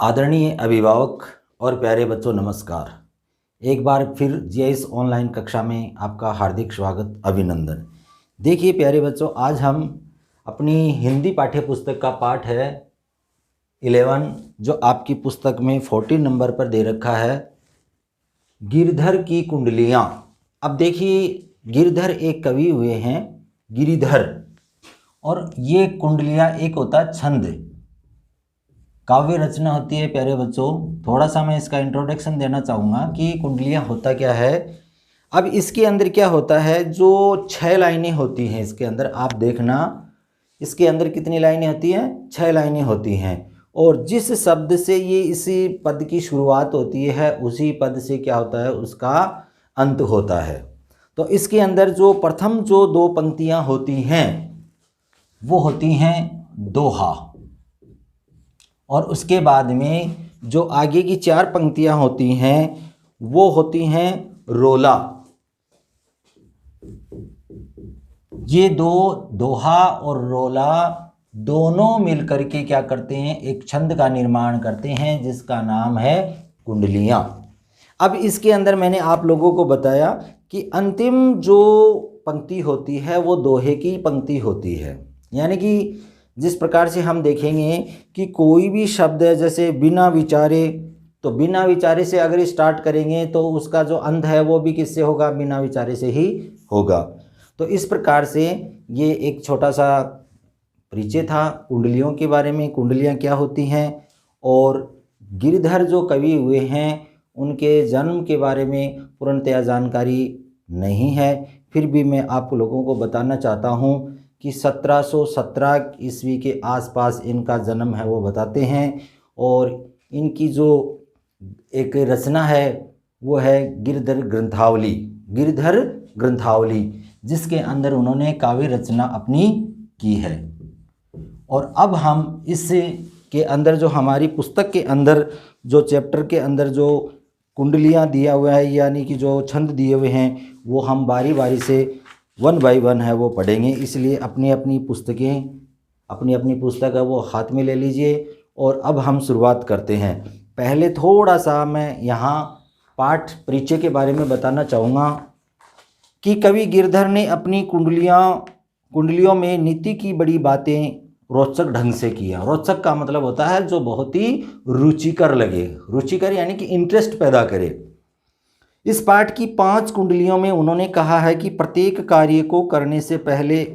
आदरणीय अभिभावक और प्यारे बच्चों, नमस्कार। एक बार फिर जीआईएस ऑनलाइन कक्षा में आपका हार्दिक स्वागत, अभिनंदन। देखिए प्यारे बच्चों, आज हम अपनी हिंदी पाठ्य पुस्तक का पाठ है 11, जो आपकी पुस्तक में 14 नंबर पर दे रखा है, गिरधर की कुंडलियाँ। अब देखिए, गिरधर एक कवि हुए हैं, गिरिधर, और ये कुंडलियाँ एक होता है छंद, काव्य रचना होती है। प्यारे बच्चों, थोड़ा सा मैं इसका इंट्रोडक्शन देना चाहूँगा कि कुंडलियाँ होता क्या है। अब इसके अंदर क्या होता है, जो 6 लाइनें होती हैं इसके अंदर, आप देखना इसके अंदर कितनी लाइनें होती हैं, 6 लाइनें होती हैं। और जिस शब्द से ये इसी पद की शुरुआत होती है, उसी पद से क्या होता है, उसका अंत होता है। तो इसके अंदर जो प्रथम जो 2 पंक्तियाँ होती हैं वो होती हैं दोहा, और उसके बाद में जो आगे की 4 पंक्तियां होती हैं वो होती हैं रोला। ये दोहा और रोला दोनों मिलकर के क्या करते हैं, एक छंद का निर्माण करते हैं जिसका नाम है कुंडलियाँ। अब इसके अंदर मैंने आप लोगों को बताया कि अंतिम जो पंक्ति होती है वो दोहे की पंक्ति होती है। यानी कि जिस प्रकार से हम देखेंगे कि कोई भी शब्द है, जैसे बिना विचारे, तो बिना विचारे से अगर स्टार्ट करेंगे तो उसका जो अंत है वो भी किससे होगा, बिना विचारे से ही होगा। तो इस प्रकार से ये एक छोटा सा परिचय था कुंडलियों के बारे में, कुंडलियाँ क्या होती हैं। और गिरधर जो कवि हुए हैं उनके जन्म के बारे में पूर्णतया जानकारी नहीं है, फिर भी मैं आप लोगों को बताना चाहता हूँ कि 1717 ईस्वी के आसपास इनका जन्म है वो बताते हैं। और इनकी जो एक रचना है वो है गिरधर ग्रंथावली, गिरधर ग्रंथावली, जिसके अंदर उन्होंने काव्य रचना अपनी की है। और अब हम इससे के अंदर जो हमारी पुस्तक के अंदर जो चैप्टर के अंदर जो कुंडलियाँ दिया हुआ है, यानी कि जो छंद दिए हुए हैं, वो हम बारी बारी से 1 बाय 1 है वो पढ़ेंगे। इसलिए अपनी अपनी पुस्तक है वो हाथ में ले लीजिए। और अब हम शुरुआत करते हैं। पहले थोड़ा सा मैं यहाँ पाठ परिचय के बारे में बताना चाहूँगा कि कवि गिरधर ने अपनी कुंडलियों में नीति की बड़ी बातें रोचक ढंग से किया। रोचक का मतलब होता है जो बहुत ही रुचिकर लगे, रुचिकर यानी कि इंटरेस्ट पैदा करे। इस पाठ की 5 कुंडलियों में उन्होंने कहा है कि प्रत्येक कार्य को करने से पहले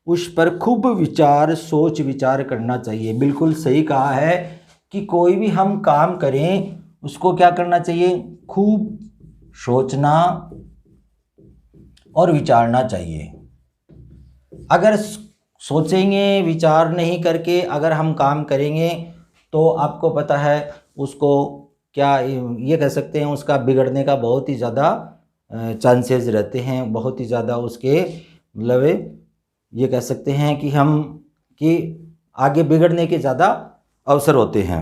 उस पर खूब सोच विचार करना चाहिए। बिल्कुल सही कहा है कि कोई भी हम काम करें उसको क्या करना चाहिए, खूब सोचना और विचारना चाहिए। अगर सोचेंगे, विचार नहीं करके अगर हम काम करेंगे तो आपको पता है उसको क्या ये कह सकते हैं, उसका बिगड़ने का बहुत ही ज़्यादा चांसेस रहते हैं, बहुत ही ज़्यादा उसके मतलब ये कह सकते हैं कि आगे बिगड़ने के ज़्यादा अवसर होते हैं।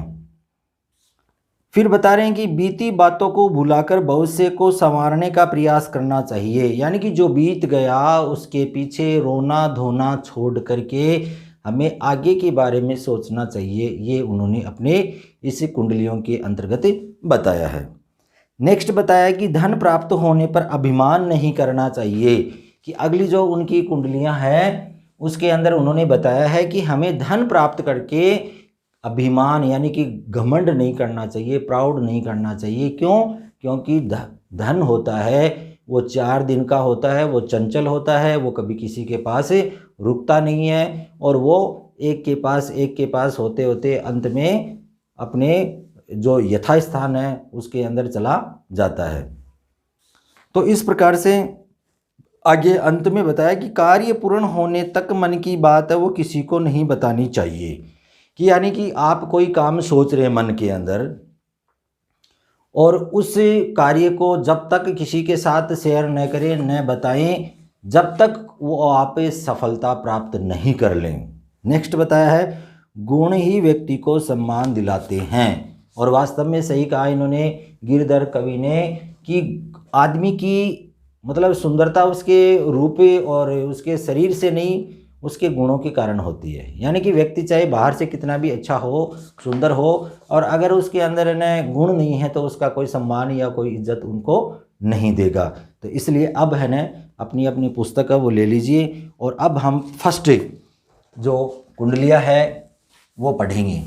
फिर बता रहे हैं कि बीती बातों को भुलाकर भविष्य को संवारने का प्रयास करना चाहिए। यानी कि जो बीत गया उसके पीछे रोना धोना छोड़ करके हमें आगे के बारे में सोचना चाहिए। ये उन्होंने अपने इस कुंडलियों के अंतर्गत बताया है। नेक्स्ट बताया कि धन प्राप्त होने पर अभिमान नहीं करना चाहिए। कि अगली जो उनकी कुंडलियां हैं उसके अंदर उन्होंने बताया है कि हमें धन प्राप्त करके अभिमान यानी कि घमंड नहीं करना चाहिए, प्राउड नहीं करना चाहिए। क्यों? क्योंकि धन होता है वो 4 दिन का होता है, वो चंचल होता है, वो कभी किसी के पास रुकता नहीं है, और वो एक के पास होते होते अंत में अपने जो यथास्थान है उसके अंदर चला जाता है। तो इस प्रकार से आगे अंत में बताया कि कार्य पूर्ण होने तक मन की बात है वो किसी को नहीं बतानी चाहिए। कि यानी कि आप कोई काम सोच रहे हैं मन के अंदर, और उस कार्य को जब तक किसी के साथ शेयर न करें, न बताएं, जब तक वो आप सफलता प्राप्त नहीं कर लें। नेक्स्ट बताया है गुण ही व्यक्ति को सम्मान दिलाते हैं। और वास्तव में सही कहा इन्होंने, गिरधर कवि ने, कि आदमी की मतलब सुंदरता उसके रूप और उसके शरीर से नहीं, उसके गुणों के कारण होती है। यानी कि व्यक्ति चाहे बाहर से कितना भी अच्छा हो, सुंदर हो, और अगर उसके अंदर न गुण नहीं है तो उसका कोई सम्मान या कोई इज्जत उनको नहीं देगा। तो इसलिए अब है न अपनी अपनी पुस्तक है वो ले लीजिए, और अब हम फर्स्ट जो कुंडलियाँ है वो पढ़ेंगे।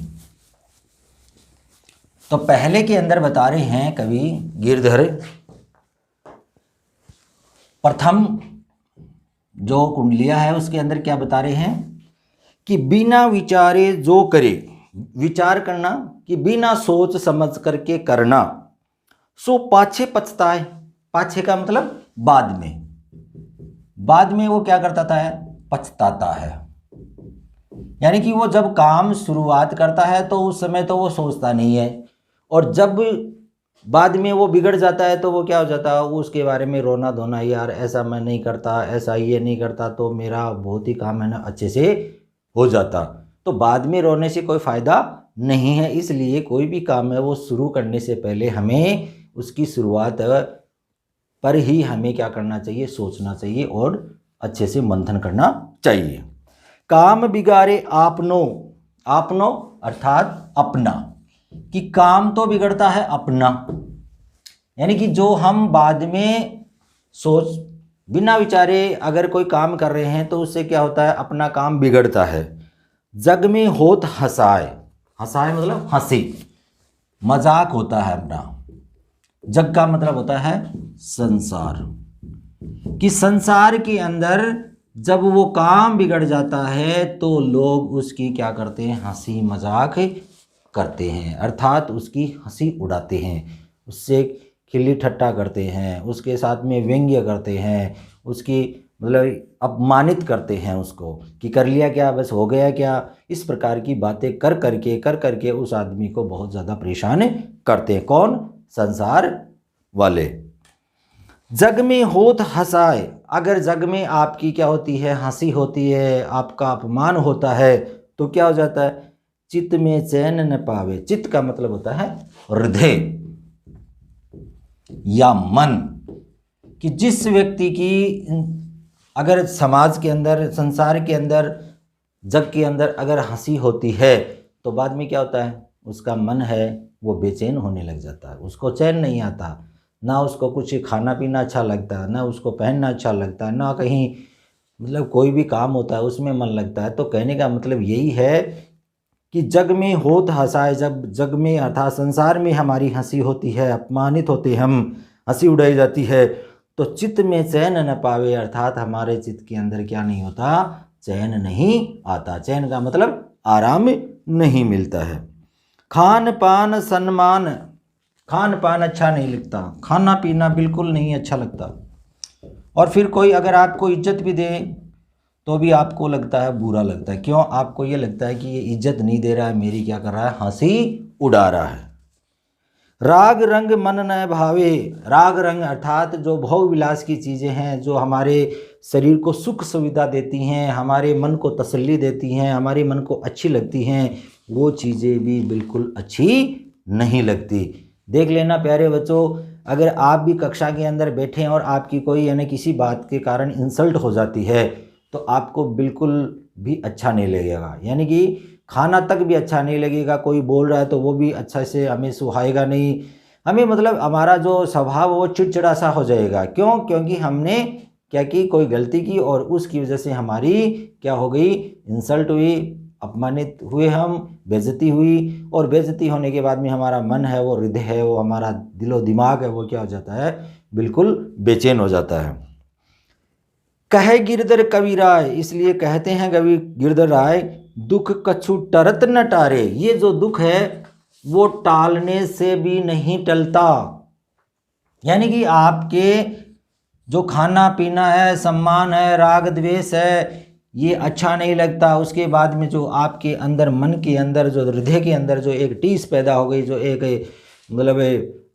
तो पहले के अंदर बता रहे हैं कवि गिरधर, प्रथम जो कुंडलियाँ है उसके अंदर क्या बता रहे हैं कि बिना विचारे जो करे, विचार करना कि बिना सोच समझ करके करना, सो पाछे पछताए। पाछे का मतलब बाद में, बाद में वो क्या करता था, पछताता है। यानी कि वो जब काम शुरुआत करता है तो उस समय तो वो सोचता नहीं है, और जब बाद में वो बिगड़ जाता है तो वो क्या हो जाता है, उसके बारे में रोना धोना, यार ऐसा मैं नहीं करता, ऐसा ये नहीं करता तो मेरा बहुत ही काम है ना अच्छे से हो जाता। तो बाद में रोने से कोई फ़ायदा नहीं है। इसलिए कोई भी काम है वो शुरू करने से पहले हमें उसकी शुरुआत पर ही हमें क्या करना चाहिए, सोचना चाहिए और अच्छे से मंथन करना चाहिए। काम बिगाड़े आपनो, आपनो अर्थात अपना, कि काम तो बिगड़ता है अपना, यानी कि जो हम बाद में सोच बिना विचारे अगर कोई काम कर रहे हैं तो उससे क्या होता है, अपना काम बिगड़ता है। जग में होत हंसाए, हंसाए मतलब हंसी, मजाक होता है अपना। जग का मतलब होता है संसार, कि संसार के अंदर जब वो काम बिगड़ जाता है तो लोग उसकी क्या करते हैं, हंसी मजाक करते हैं, अर्थात उसकी हंसी उड़ाते हैं, उससे खिल्ली ठट्टा करते हैं, उसके साथ में व्यंग्य करते हैं, उसकी मतलब अपमानित करते हैं उसको, कि कर लिया क्या, बस हो गया क्या। इस प्रकार की बातें कर करके उस आदमी को बहुत ज़्यादा परेशान करते हैं। कौन, संसार वाले। जग में होत हंसाए, अगर जग में आपकी क्या होती है, हंसी होती है, आपका अपमान होता है तो क्या हो जाता है, चित्त में चैन न पावे। चित्त का मतलब होता है हृदय या मन, कि जिस व्यक्ति की अगर समाज के अंदर, संसार के अंदर, जग के अंदर अगर हंसी होती है तो बाद में क्या होता है, उसका मन है वो बेचैन होने लग जाता है, उसको चैन नहीं आता, ना उसको कुछ खाना पीना अच्छा लगता, ना उसको पहनना अच्छा लगता, ना कहीं मतलब कोई भी काम होता है उसमें मन लगता है। तो कहने का मतलब यही है कि जग में होत हंसाए, जब जग में अर्थात संसार में हमारी हंसी होती है, अपमानित होते हम, हंसी उड़ाई जाती है, तो चित्त में चैन न पावे, अर्थात हमारे चित्त के अंदर क्या नहीं होता, चैन नहीं आता। चैन का मतलब आराम नहीं मिलता है। खान पान सम्मान, खान पान अच्छा नहीं लगता, खाना पीना बिल्कुल नहीं अच्छा लगता, और फिर कोई अगर आपको इज्जत भी दे तो भी आपको लगता है बुरा लगता है। क्यों, आपको ये लगता है कि ये इज्जत नहीं दे रहा है, मेरी क्या कर रहा है, हंसी उड़ा रहा है। राग रंग मन न भावे, राग रंग अर्थात जो भोग विलास की चीज़ें हैं, जो हमारे शरीर को सुख सुविधा देती हैं, हमारे मन को तसल्ली देती हैं, हमारे मन को अच्छी लगती हैं, वो चीज़ें भी बिल्कुल अच्छी नहीं लगती। देख लेना प्यारे बच्चों, अगर आप भी कक्षा के अंदर बैठे हैं और आपकी कोई यानी किसी बात के कारण इंसल्ट हो जाती है तो आपको बिल्कुल भी अच्छा नहीं लगेगा, यानी कि खाना तक भी अच्छा नहीं लगेगा। कोई बोल रहा है तो वो भी अच्छा से हमें सुहाएगा नहीं, हमें मतलब हमारा जो स्वभाव वो चिड़चिड़ा सा हो जाएगा। क्यों, क्योंकि हमने क्या की, कोई गलती की और उसकी वजह से हमारी क्या हो गई, इंसल्ट हुई, अपमानित हुए हम, बेइज्जती हुई, और बेइज्जती होने के बाद में हमारा मन है, वो हृदय है, वो हमारा दिलो दिमाग है, वो क्या हो जाता है, बिल्कुल बेचैन हो जाता है। कहे गिरधर कवि राय, इसलिए कहते हैं कवि गिरधर राय, दुख कछु टरत न टारे। ये जो दुख है वो टालने से भी नहीं टलता, यानी कि आपके जो खाना पीना है, सम्मान है, राग द्वेष है, ये अच्छा नहीं लगता। उसके बाद में जो आपके अंदर, मन के अंदर, जो हृदय के अंदर जो एक टीस पैदा हो गई, जो एक मतलब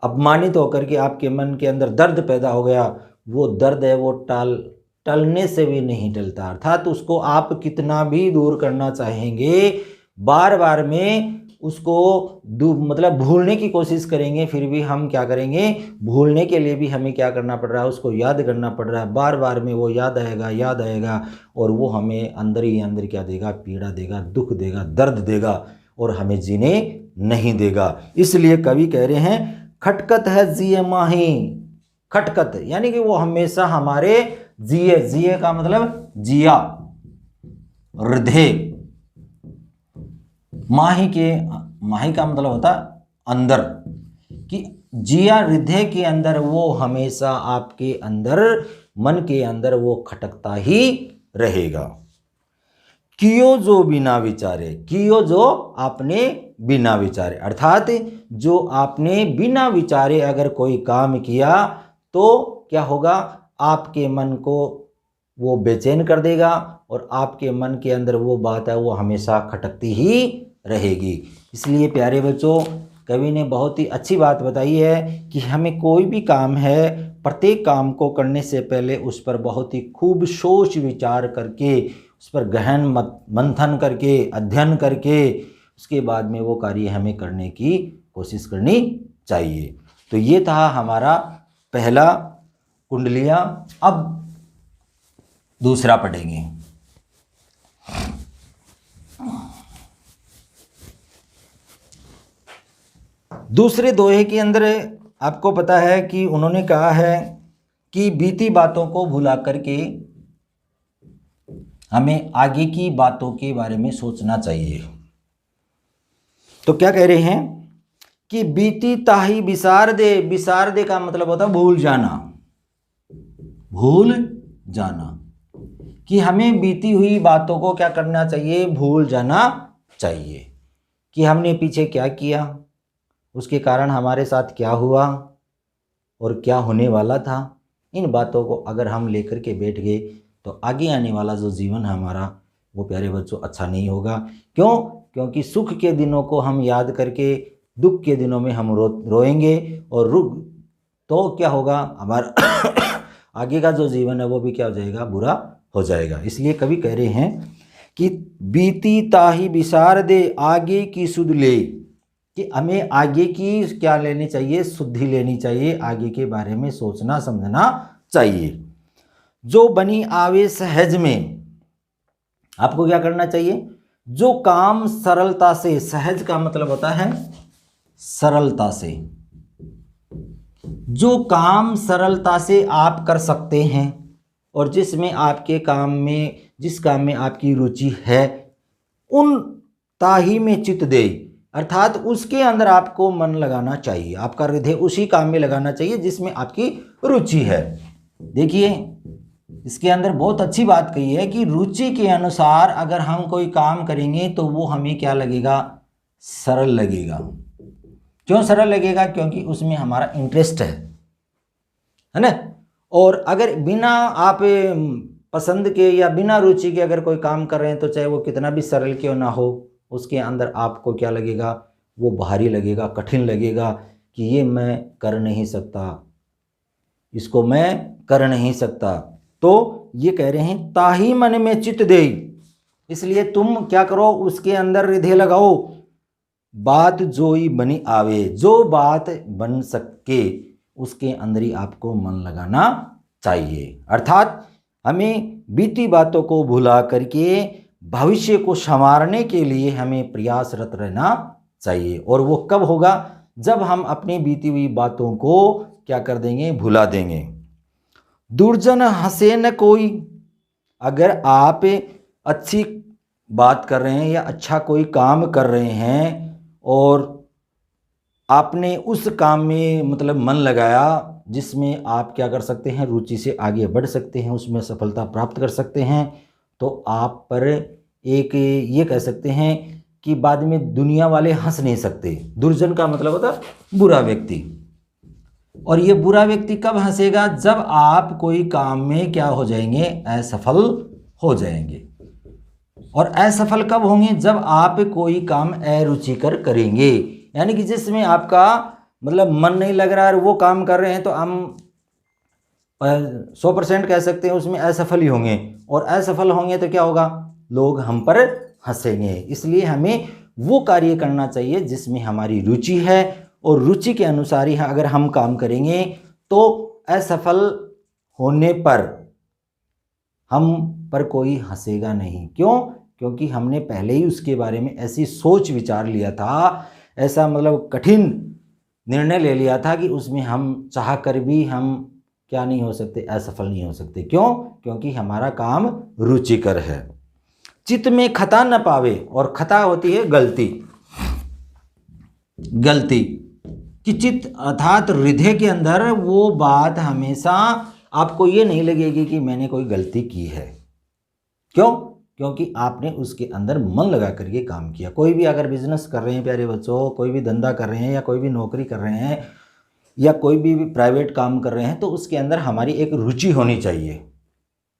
अपमानित होकर के आपके मन के अंदर दर्द पैदा हो गया, वो दर्द है वो टलने से भी नहीं टलता। अर्थात उसको आप कितना भी दूर करना चाहेंगे, बार बार में उसको मतलब भूलने की कोशिश करेंगे, फिर भी हम क्या करेंगे, भूलने के लिए भी हमें क्या करना पड़ रहा है, उसको याद करना पड़ रहा है। बार बार में वो याद आएगा और वो हमें अंदर ही अंदर क्या देगा, पीड़ा देगा, दुख देगा, दर्द देगा और हमें जीने नहीं देगा। इसलिए कवि कह रहे हैं खटकत है जिए माही। खटकत यानी कि वो हमेशा हमारे जिए का मतलब जिया, हृदय, माही का मतलब होता अंदर, कि जिया हृदय के अंदर वो हमेशा आपके अंदर, मन के अंदर वो खटकता ही रहेगा। कियो जो बिना विचारे, कियो जो आपने बिना विचारे, अर्थात जो आपने बिना विचारे अगर कोई काम किया तो क्या होगा, आपके मन को वो बेचैन कर देगा और आपके मन के अंदर वो बात है वो हमेशा खटकती ही रहेगी। इसलिए प्यारे बच्चों, कवि ने बहुत ही अच्छी बात बताई है कि हमें कोई भी काम है, प्रत्येक काम को करने से पहले उस पर बहुत ही खूब सोच विचार करके, उस पर गहन मंथन करके, अध्ययन करके उसके बाद में वो कार्य हमें करने की कोशिश करनी चाहिए। तो ये था हमारा पहला कुंडलियाँ। अब दूसरा पढ़ेंगे। दूसरे दोहे के अंदर आपको पता है कि उन्होंने कहा है कि बीती बातों को भुला करके हमें आगे की बातों के बारे में सोचना चाहिए। तो क्या कह रहे हैं कि बीती ताही बिसार दे। बिसार दे का मतलब होता है भूल जाना, भूल जाना, कि हमें बीती हुई बातों को क्या करना चाहिए, भूल जाना चाहिए। कि हमने पीछे क्या किया, उसके कारण हमारे साथ क्या हुआ और क्या होने वाला था। इन बातों को अगर हम लेकर के बैठ गए तो आगे आने वाला जो जीवन है हमारा वो प्यारे बच्चों अच्छा नहीं होगा। क्यों? क्योंकि सुख के दिनों को हम याद करके दुख के दिनों में हम रोएंगे और तो क्या होगा, हमारा आगे का जो जीवन है वो भी क्या हो जाएगा, बुरा हो जाएगा। इसलिए कवि कह रहे हैं कि बीती ताही बिसार दे आगे की सुध ले, कि हमें आगे की क्या लेनी चाहिए, शुद्धि लेनी चाहिए, आगे के बारे में सोचना समझना चाहिए। जो बनी आवे सहज में, आपको क्या करना चाहिए, जो काम सरलता से, सहज का मतलब होता है सरलता से, जो काम सरलता से आप कर सकते हैं और जिसमें आपके काम में, जिस काम में आपकी रुचि है, उन ताही में चित दे, अर्थात उसके अंदर आपको मन लगाना चाहिए, आपका हृदय उसी काम में लगाना चाहिए जिसमें आपकी रुचि है। देखिए इसके अंदर बहुत अच्छी बात कही है कि रुचि के अनुसार अगर हम कोई काम करेंगे तो वो हमें क्या लगेगा, सरल लगेगा। क्यों सरल लगेगा? क्योंकि उसमें हमारा इंटरेस्ट है ना। और अगर बिना आप पसंद के या बिना रुचि के अगर कोई काम कर रहे हैं तो चाहे वो कितना भी सरल क्यों ना हो, उसके अंदर आपको क्या लगेगा, वो भारी लगेगा, कठिन लगेगा कि ये मैं कर नहीं सकता, इसको मैं कर नहीं सकता। तो ये कह रहे हैं ताही मन में चित दे, इसलिए तुम क्या करो, उसके अंदर हृदय लगाओ। बात जोई बनी आवे, जो बात बन सके उसके अंदर ही आपको मन लगाना चाहिए। अर्थात हमें बीती बातों को भुला करके भविष्य को संवारने के लिए हमें प्रयासरत रहना चाहिए। और वो कब होगा? जब हम अपनी बीती हुई बातों को क्या कर देंगे, भुला देंगे। दुर्जन हंसे न कोई, अगर आप अच्छी बात कर रहे हैं या अच्छा कोई काम कर रहे हैं और आपने उस काम में मतलब मन लगाया जिसमें आप क्या कर सकते हैं, रुचि से आगे बढ़ सकते हैं, उसमें सफलता प्राप्त कर सकते हैं, तो आप पर एक ये कह सकते हैं कि बाद में दुनिया वाले हंस नहीं सकते। दुर्जन का मतलब होता है बुरा व्यक्ति। और ये बुरा व्यक्ति कब हंसेगा? जब आप कोई काम में क्या हो जाएंगे, असफल हो जाएंगे। और असफल कब होंगे? जब आप कोई काम अरुचिकर करेंगे, यानी कि जिसमें आपका मतलब मन नहीं लग रहा है, वो काम कर रहे हैं तो हम 100% कह सकते हैं उसमें असफल ही होंगे। और असफल होंगे तो क्या होगा, लोग हम पर हंसेंगे। इसलिए हमें वो कार्य करना चाहिए जिसमें हमारी रुचि है, और रुचि के अनुसार ही अगर हम काम करेंगे तो असफल होने पर हम पर कोई हंसेगा नहीं। क्यों? क्योंकि हमने पहले ही उसके बारे में ऐसी सोच विचार लिया था, ऐसा मतलब कठिन निर्णय ले लिया था कि उसमें हम चाह कर भी हम क्या नहीं हो सकते, असफल नहीं हो सकते। क्यों? क्योंकि हमारा काम रुचिकर है। चित्त में खता न पावे, और खता होती है गलती, गलती कि चित्त अर्थात हृदय के अंदर वो बात हमेशा आपको ये नहीं लगेगी कि मैंने कोई गलती की है। क्यों? क्योंकि आपने उसके अंदर मन लगा करके काम किया। कोई भी अगर बिजनेस कर रहे हैं प्यारे बच्चों, कोई भी धंधा कर रहे हैं या कोई भी नौकरी कर रहे हैं या कोई भी प्राइवेट काम कर रहे हैं, तो उसके अंदर हमारी एक रुचि होनी चाहिए।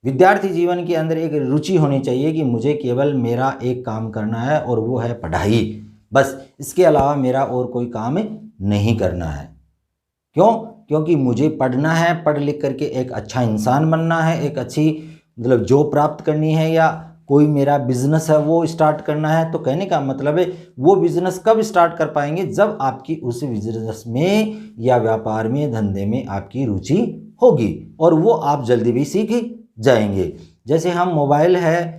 विद्यार्थी जीवन के अंदर एक रुचि होनी चाहिए कि मुझे केवल मेरा एक काम करना है और वो है पढ़ाई, बस इसके अलावा मेरा और कोई काम नहीं करना है। क्यों? क्योंकि मुझे पढ़ना है, पढ़ लिख करके एक अच्छा इंसान बनना है, एक अच्छी मतलब जॉब प्राप्त करनी है, या कोई मेरा बिजनेस है वो स्टार्ट करना है। तो कहने का मतलब है वो बिजनेस कब स्टार्ट कर पाएंगे? जब आपकी उस बिजनेस में या व्यापार में, धंधे में आपकी रुचि होगी, और वो आप जल्दी भी सीख जाएंगे। जैसे हम मोबाइल है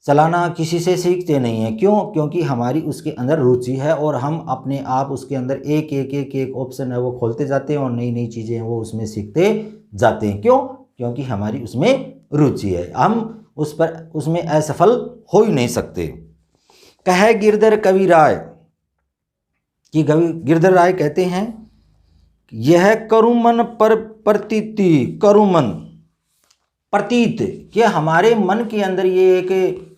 चलाना किसी से सीखते नहीं हैं। क्यों? क्योंकि हमारी उसके अंदर रुचि है और हम अपने आप उसके अंदर एक एक एक एक ऑप्शन है वो खोलते जाते हैं और नई नई चीज़ें हैं वो उसमें सीखते जाते हैं। क्यों? क्योंकि हमारी उसमें रुचि है। हम उसमें असफल हो ही नहीं सकते। कहे गिरधर कवि राय कि गिरधर राय कहते हैं, यह करुमन पर प्रतीति, करुमन प्रतीत, कि हमारे मन के अंदर ये एक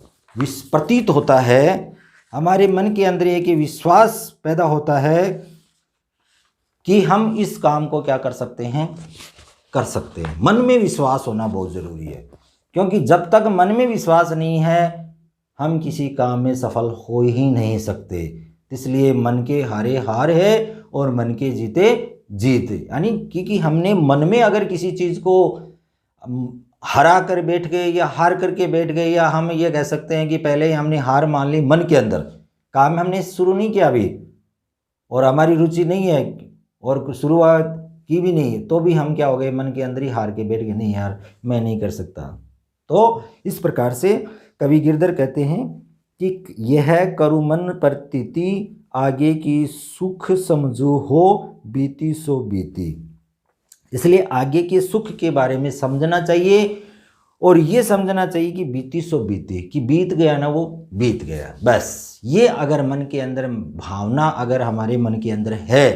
प्रतीत होता है, हमारे मन के अंदर एक विश्वास पैदा होता है कि हम इस काम को क्या कर सकते हैं, कर सकते हैं। मन में विश्वास होना बहुत ज़रूरी है, क्योंकि जब तक मन में विश्वास नहीं है हम किसी काम में सफल हो ही नहीं सकते। इसलिए मन के हारे हार है और मन के जीते जीत, यानी क्योंकि हमने मन में अगर किसी चीज़ को हरा कर बैठ गए या हार करके बैठ गए, या हम ये कह सकते हैं कि पहले ही हमने हार मान ली मन के अंदर, काम हमने शुरू नहीं किया अभी और हमारी रुचि नहीं है और शुरुआत की भी नहीं, तो भी हम क्या हो गए, मन के अंदर ही हार के बैठ गए, नहीं यार मैं नहीं कर सकता। तो इस प्रकार से कवि गिरधर कहते हैं कि यह करुमन प्रतीति, आगे की सुख समझो हो बीती सो बीती। इसलिए आगे के सुख के बारे में समझना चाहिए और ये समझना चाहिए कि बीती सो बीती, कि बीत गया ना वो बीत गया, बस। ये अगर मन के अंदर भावना अगर हमारे मन के अंदर है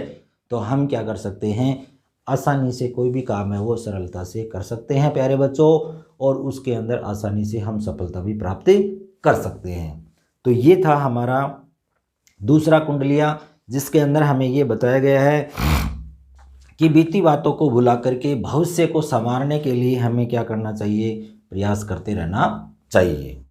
तो हम क्या कर सकते हैं, आसानी से कोई भी काम है वो सरलता से कर सकते हैं प्यारे बच्चों, और उसके अंदर आसानी से हम सफलता भी प्राप्त कर सकते हैं। तो ये था हमारा दूसरा कुंडलिया, जिसके अंदर हमें ये बताया गया है कि बीती बातों को भुला करके भविष्य को संवारने के लिए हमें क्या करना चाहिए, प्रयास करते रहना चाहिए।